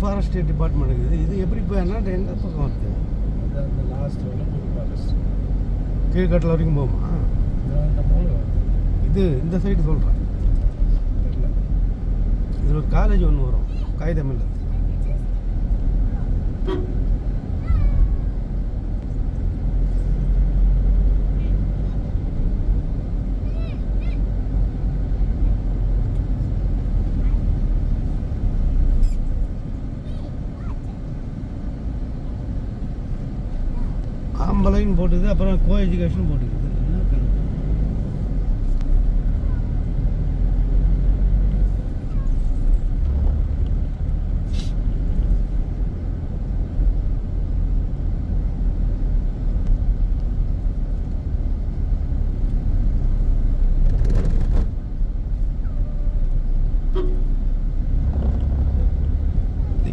Forest department இருக்குது. இது எப்படி போய் என்ன எந்த பக்கம் இருக்குது? அந்த லாஸ்ட் புது ஃபாரஸ்ட் கீழ்கட்டில் வரைக்கும் போகுமா? இது இந்த சைடு சொல்கிறேன். இதில் ஒரு காலேஜ் ஒன்று வரும், காகிதமில்ல. ஆம்பளைன்னு போட்டுது, அப்புறம் கோ எஜுகேஷன் போட்டுக்குது. என்ன கணக்கு?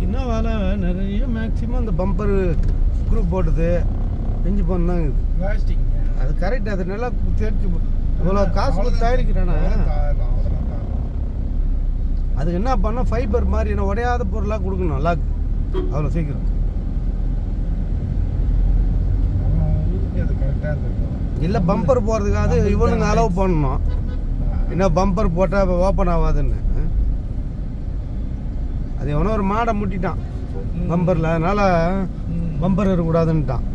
என்ன வேலை நிறைய மேக்ஸிமம் அந்த பம்பர் குரூப் போட்டுது செஞ்சு போனாங்க. பிளாஸ்டிக் அது கரெக்ட். அது நல்லா தேர்ச்சி இவ்வளோ காசு கொடுத்து தயாரிக்கிறானா அதுக்கு என்ன பண்ணால் ஃபைபர் மாதிரி என்ன உடையாத பொருளாக கொடுக்கணும் லாக் அவ்வளோ சீக்கிரம். இல்லை பம்பர் போகிறதுக்காக இவனுங்க அலோவ் பண்ணணும். என்ன பம்பர் போட்டால் ஓப்பன் ஆகாதுன்னு அது எவனோ ஒரு மாடை முட்டிட்டான் பம்பரில், அதனால் பம்பர் இருக்கக்கூடாதுன்ட்டான்.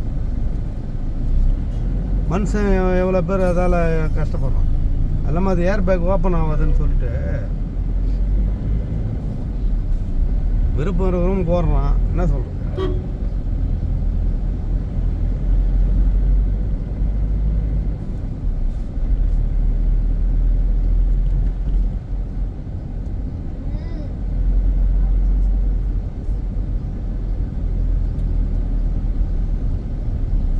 மனுஷன் எவ்வளோ பேர் அதால் கஷ்டப்படுறான். எல்லாமே அது ஏர் பேக் ஓப்பன் ஆகாதுன்னு சொல்லிட்டு விருப்பம் இருக்கிறவங்க போடுறான். என்ன சொல்கிறது?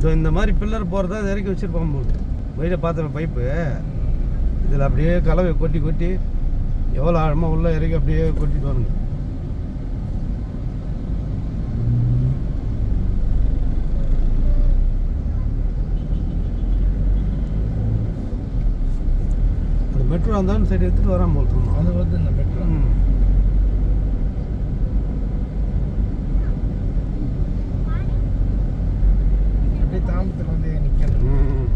ஸோ இந்த மாதிரி பில்லர் போகிறதா அது இறக்கி வச்சுருப்பான் போது வழியில் பார்த்துருப்பேன் பைப்பு. இதில் அப்படியே கலவை கொட்டி கொட்டி எவ்வளோ ஆழமாக உள்ளே இறக்கி அப்படியே கொட்டிட்டு வாங்க. அந்த மெட்ரோ அந்த சைடு எடுத்துகிட்டு வரான் போல் தோணும். அது வந்து இந்த மெட்ரோ தாமத்தில் வந்து நிற்கணும்.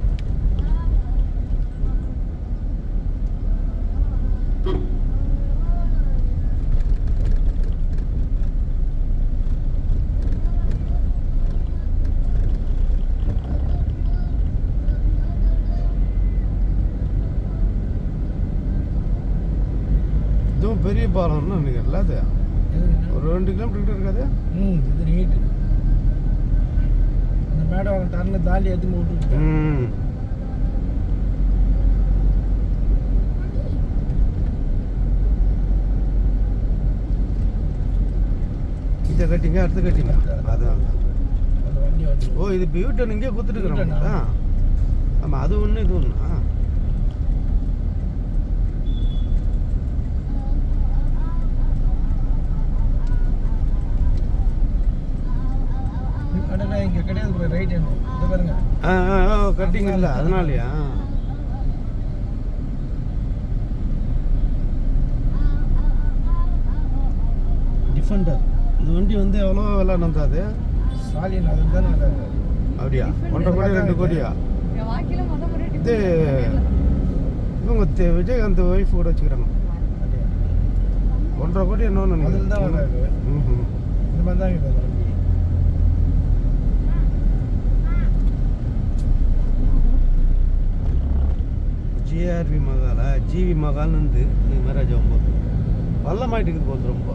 இதுவும் பெரிய பாலம்னு நினைக்கிறேன். அது ஒரு 2 கிலோமீட்டர் இருக்காது. இது நீட்டு அந்த மேடம் தரல தாலி எதுவும் விட்டுட்டு இதை கட்டிங்க அடுத்து கட்டிங்க. அதான் அந்த வண்டி வந்து ஓ இது இப்போ யூட்டன் இங்கே கொடுத்துட்டுருக்குறோம். ஆமாம் அது ஒன்று இது ஒன்று. இங்கே கிடையாது ரைட் ஹேண்ட் இது பாருங்க. கட்டிங் இல்லை அதனாலயா? டிஃபெண்டர் இந்த வண்டி வந்து எவ்வளோ விலை நந்தாது? ஸ்டாலின் அது தான் அப்படியா? 1.5 கோடி 2 கோடியா? இது இவங்க விஜயகாந்த் ஒய்ஃப் கூட வச்சுக்கிறாங்க. 1.5 கோடி என்னன்னு அதில் தான் வராது. இந்த மாதிரி தான் இருக்குது வண்டி. ஜிஆர்வி மகாலா ஜிவி மகால்னு இருந்து மேரேஜ் ஆகும்போது பள்ளமாயிட்டு இருக்குது போது ரொம்ப.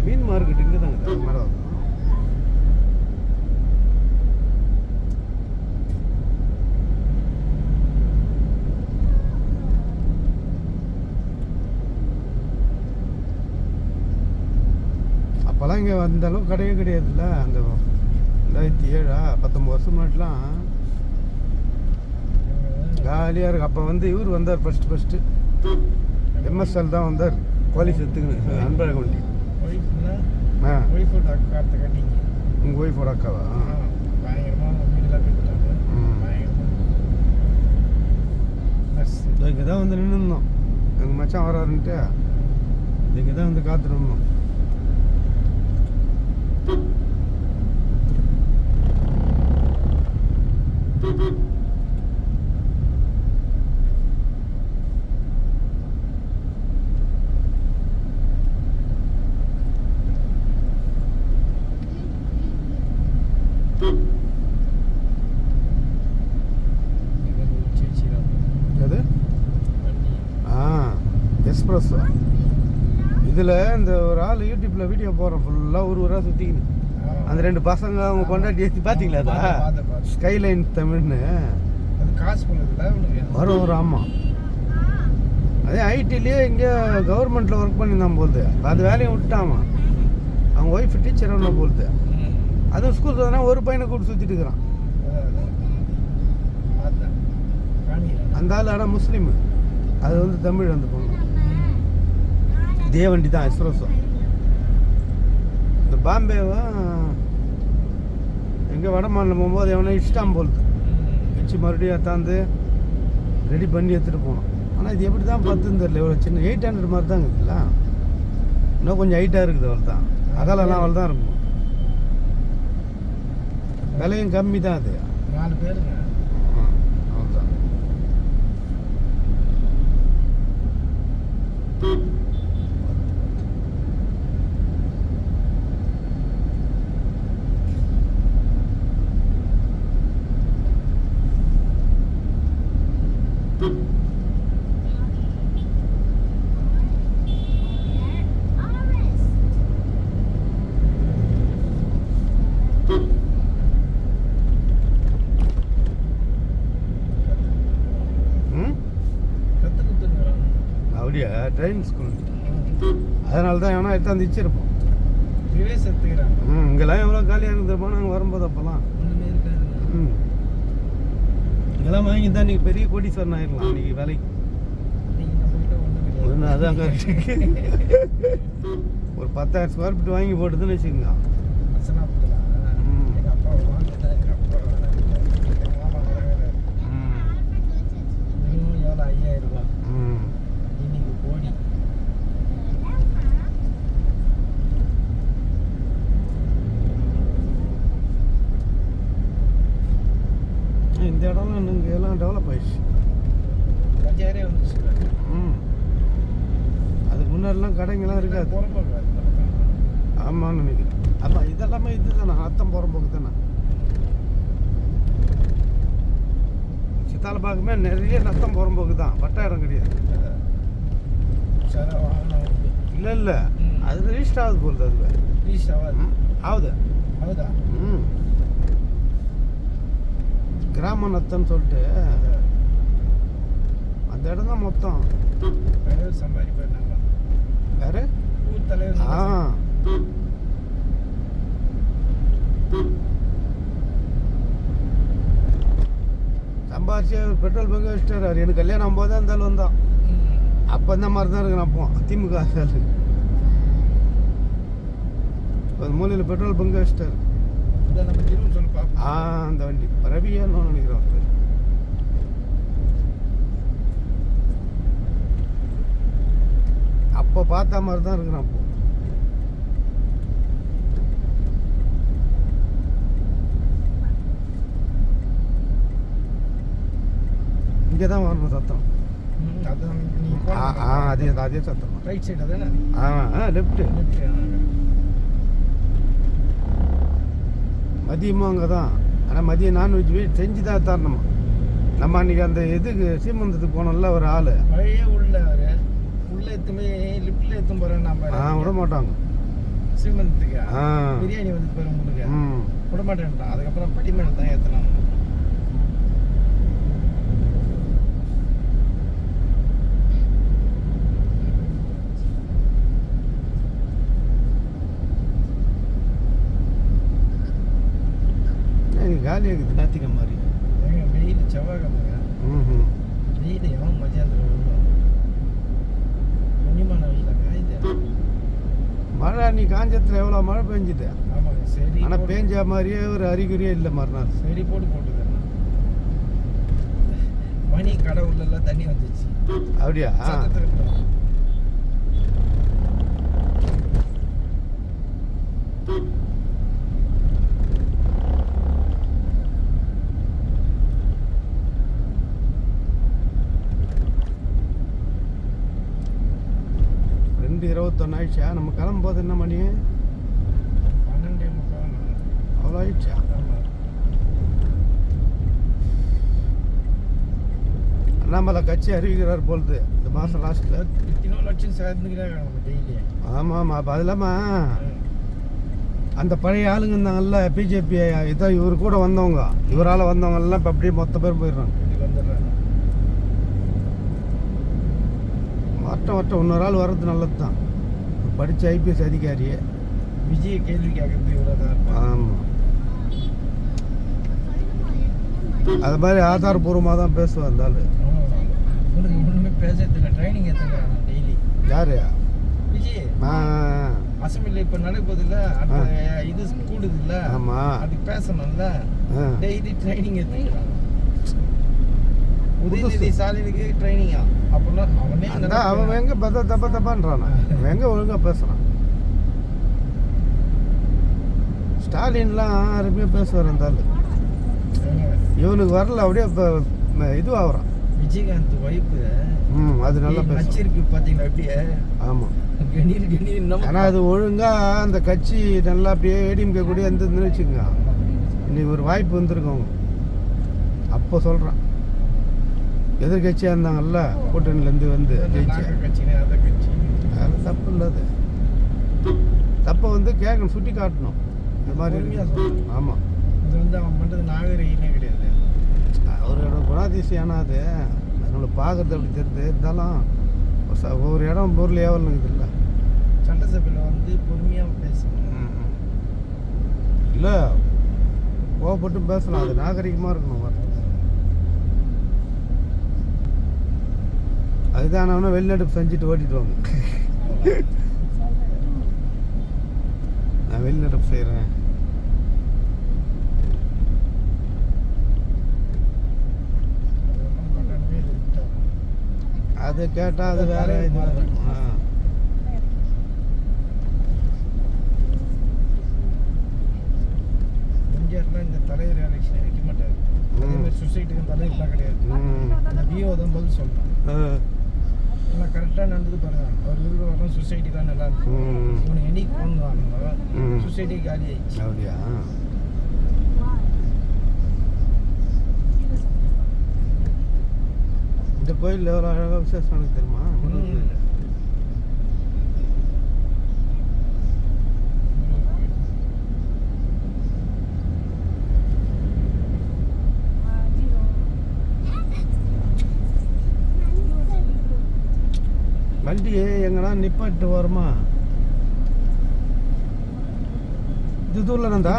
மீன் மார்க்கெட் இங்கே தாங்க மேடம். அப்போல்லாம் இங்கே அந்த அளவுக்கு கிடையவே கிடையாதுல்ல. அந்த 2007 19 வருஷம் முன்னாடிலாம் ஜாலியாக இருக்குது. அப்போ வந்து இவர் வந்தார் ஃபஸ்ட்டு எம்எஸ்எல் தான் வந்தார் போலீஸ் எடுத்துக்கணும் அன்பழக வண்டி. உங்கள் ஒய்ஃபோட அக்காவா? இங்கே தான் வந்து நின்றுருந்தோம். எங்கள் மச்சான் வராருன்ட்டு இங்கே தான் வந்து காத்துருந்தோம். அது எக்ஸ்பிரஸ் இதில் இந்த ஒரு ஆள் யூடியூப்பில் வீடியோ போடுறோம், ஃபுல்லாக ஒரு ஊராக சுற்றிக்கின்னு அந்த 2 பசங்க அவங்க கொண்டாடி ஏற்றி பார்த்தீங்களா? அதான் ஸ்கைலைன் தமிழ்னு காசு வரும். ஆமாம், அதே ஐடிலேயே இங்கே கவர்மெண்ட்டில் ஒர்க் பண்ணியிருந்தான் போகுது. அது வேலையை விட்டாமா, அவங்க ஒய்ஃப் டீச்சர் ஒன்று போகுது. அதுவும் ஸ்கூல் தானே ஒரு பையனை கூப்பிட்டு சுற்றிட்டு இருக்கிறான் அந்த ஆள். ஆனால் முஸ்லீமு, அது வந்து தமிழ் அந்த பொண்ணு. இதே வண்டி தான் எக்ஸ்பிரஸும். இந்த பாம்பேவா எங்கே வட மாநிலம் போகும்போது எவனா இஷ்டம் போகுது வச்சு மறுபடியும் எத்தாந்து ரெடி பண்ணி எடுத்துகிட்டு போனோம். ஆனால் இது எப்படி தான் பார்த்துன்னு தெரியல, எவ்வளோ சின்ன 800 மாதிரி தான் இருக்குதுல்ல, இன்னும் கொஞ்சம் ஹைட்டாக இருக்குது. அவள் தான் அகலெல்லாம் அவள் தான் இருக்கும். விலையும் கம்மி தான் அது. 4 பேருங்க. அவ்வளோதான். அப்படியா? ட்ரெயின் ஸ்கூல், அதனால தான் எவனா எடுத்தாந்து வச்சிருப்போம். இங்கெல்லாம் எவ்வளோ காலியாக இருந்துருப்போம் நாங்கள் வரும்போது. அப்போல்லாம் இதெல்லாம் வாங்கி தான் நீங்கள் பெரிய கோடீஸ்வரன் ஆயிடலாம் இன்னைக்கு வேலைக்கு. அதான் ஒரு 10,000 ஸ்கொயர் ஃபீட் வாங்கி போட்டுதுன்னு வச்சுக்கோங்க. இந்த இடம்லாம் இங்கே எல்லாம் டெவலப் ஆயிடுச்சு. அதுக்கு முன்னாடிலாம் கடைங்கெல்லாம் இருக்காது. ஆமான்னு நினைக்கிறேன். அப்போ இதெல்லாமே இது தானே, அர்த்தம் போகிற போக்கு தானே. சித்தால பார்க்குமே நிறைய நத்தம் போகிற போக்கு தான், வட்ட இடம் கிடையாது. இல்லை இல்லை, அது ரீஸ்ட் ஆகுது போகுது. அது ஆகுது. கிராம நத்தம்னு சொல்லிட்டு அந்த இடம் தான் மொத்தம். யாரு? சம்பாதிச்சு பெட்ரோல் பங்கு வச்சுட்டாரு. எனக்கு கல்யாணம் ஆகும்போது அந்த ஆள் வந்தான். அப்போ இந்த மாதிரி தான் இருக்கணும். அப்போ திமுக ஆள் மூலையில் பெட்ரோல் பங்கு வச்சுட்டாரு. அந்த வண்டி ரவியான்னு நினைக்கிறோம். அப்போ பார்த்த மாதிரி தான் இருக்கிறான். அப்போ இங்கே தான் வரணும் சத்தம். அதே சத்தம். ரைட் சைடு தானே? லெஃப்ட்டு. மதியமும் அங்கே தான். ஆனால் மதியம் நான்வெஜ் வீட்டு செஞ்சு தான் தரணுமா. நம்ம அன்றைக்கி அந்த இதுக்கு சீமந்தத்துக்கு போனோம்ல ஒரு ஆள் வழியே உள்ளே எத்துமே லிஃப்ட்டில் எத்தும் போகிறேன். நம்ம விட மாட்டாங்க சீமந்தத்துக்கு. பிரியாணி வந்து போயிடும் உங்களுக்கு. விட மாட்டேன்ட்டான். அதுக்கப்புறம் பட்டிமேல தான் ஏற்றலாம். காலியாக இருக்குது நாத்திக்க மாதிரி. வெயில் செவ்வாய்க்கிழமைங்க. வெயில் எவன் மத்தியானத்தில் கண்ணியமான வெயில காயுது. மழை நீ காஞ்சத்தில் எவ்வளோ மழை பெஞ்சுது. ஆமாங்க. சரி, ஆனால் பெஞ்ச மாதிரியே ஒரு அறிகுறியே இல்லை மறுநாள். சரி போட்டுது. மணி கடை உள்ளெல்லாம் தண்ணி வந்துச்சு. அப்படியா? 12:21 ஆயிடுச்சா? நம்ம கிளம்பும் போது என்ன மணி? 12:45. அவ்வளோ ஆயிடுச்சா? அண்ணாமலை கட்சி அறிவிக்கிறார் பொழுது இந்த மாதம் லாஸ்ட்டில். எத்தனோ லட்சம் சேர்ந்துக்கிறாங்க நம்ம டெய்லி. ஆமாம். அப்போ அது இல்லாமல் அந்த பழைய ஆளுங்க இருந்தாங்கல்ல, பிஜேபி இதோ இவர் கூட வந்தவங்க, இவரால் வந்தவங்கெல்லாம் இப்போ அப்படியே மொத்த பேர் போயிடுறாங்க. இதுக்கு வந்துடுறாங்க. வரட்டும் இன்னொரு ஆள் வர்றது நல்லது தான். படித்த ஐபிஎஸ் அதிகாரியே. விஜய் கேள்வி கேட்கறது இவராக தான் இருப்பாங்க. ஆமாம். அது மாதிரி ஆதாரபூர்வமாக தான் பேசுவார் அந்த ஆள். உனக்கு ஒன்றுமே பேசுறது இல்லை. ட்ரைனிங் எடுத்துக்கிறாங்க டெய்லி. யாரு? விஜய் அசம்பிளியில் இப்போ நடக்குது இல்லை, அந்த இது கூடுது இல்லை, ஆமாம், அதுக்கு பேசணும்ல, டெய்லி ட்ரைனிங் எடுத்துக்கிறாங்க. உதயநிதி ஸ்டாலினுக்கு ட்ரைனிங்கா அப்படின்னா அவனே அவன் எங்கே தப்பான்றானா? அவன் எங்கே ஒழுங்காக பேசுகிறான்? ஸ்டாலின்லாம் அருமையாக பேசுவார் அந்த ஆள். இவனுக்கு வரல, அப்படியே இப்போ இதுவாகிறான். விஜயகாந்த் வைப்பு அது நல்லா வச்சிருக்கு பார்த்தீங்களா அப்படியே. ஆமாம். கணீர் ஆனால் அது ஒழுங்காக அந்த கட்சி நல்லா அப்படியே ஏடிஎம்கே கூட இருந்ததுன்னு வச்சுக்கோங்க, இன்னைக்கு ஒரு வாய்ப்பு வந்திருக்கவங்க. அப்போ சொல்கிறான், எதிர்கட்சியாக இருந்தாங்கல்ல கூட்டணிலேருந்து வந்து ஜெயிச்சு. அது தப்பு இல்லை. அது தப்பை வந்து கேட்கணும், சுட்டி காட்டணும். இந்த மாதிரி. ஆமாம். இது வந்து அவன் பண்ணுறது நாகரீகமே கிடையாது. அவரோட குணாதிசயம். அது நம்மளை பார்க்குறது அப்படி தெரியுது. இருந்தாலும் ஒவ்வொரு இடம் பொருள் ஏவலுங்க இல்லை. சட்டசபையில் வந்து பொறுமையாக பேசணும். இல்லை, கோவப்பட்டு பேசலாம். அது நாகரிகமாக இருக்கணும். அதுதான் அவனை வெளிநாட்டு செஞ்சுட்டு ஓட்டிடுவாங்க. நான் வெளிநாட்டு செய்கிறேன். அது கேட்டால் அது வேற இது வேற. எம்ஜிஆர்லாம் இந்த தலைவர் எலெக்ஷன் வைக்க மாட்டார். அதே மாதிரி சொசைட்டிக்கு தலைவர்லாம் கிடையாது. அந்த விஓ தான் பதில் சொல்கிறான். ஆனால் கரெக்டாக நடந்தது பாருங்க. அவர் இருக்கிற வரலாம் சொசைட்டி தான் நல்லா இருக்கு. இவனை என்னைக்கு போகணும், சொசைட்டி காலி ஆயிடுச்சு. அப்படியா? இந்த கோயிலில் எவ்வளோ அழகாக விசேஷம் எனக்கு தெரியுமா? வண்டியை எங்கன்னா நிப்பாட்டு வருமா? இது தூரம்தா.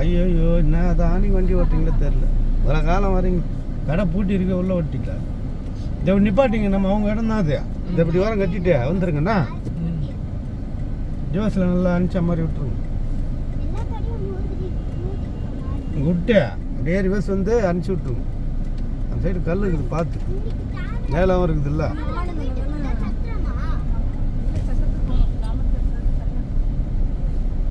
ஐயோ என்ன தானி வண்டி ஓட்டிங்களே தெரில. ஒரு காலம் வரீங்க, கடை பூட்டி இருக்க உள்ள ஓட்டிக்கல. இதை நிப்பாட்டிங்க, நம்ம அவங்க இடம் தான் அது. இதை இப்படி வாரம் கட்டிட்டு வந்துருங்கண்ணா. ஜோஸில் நல்லா அனுப்பிச்ச மாதிரி விட்டுருங்க. விட்டு அப்படியே ரிவர்ஸ் வந்து அனுப்பிச்சி விட்டுருங்க. அந்த சைடு கல் இருக்குது பார்த்து, மேலாவும் இருக்குது இல்லை.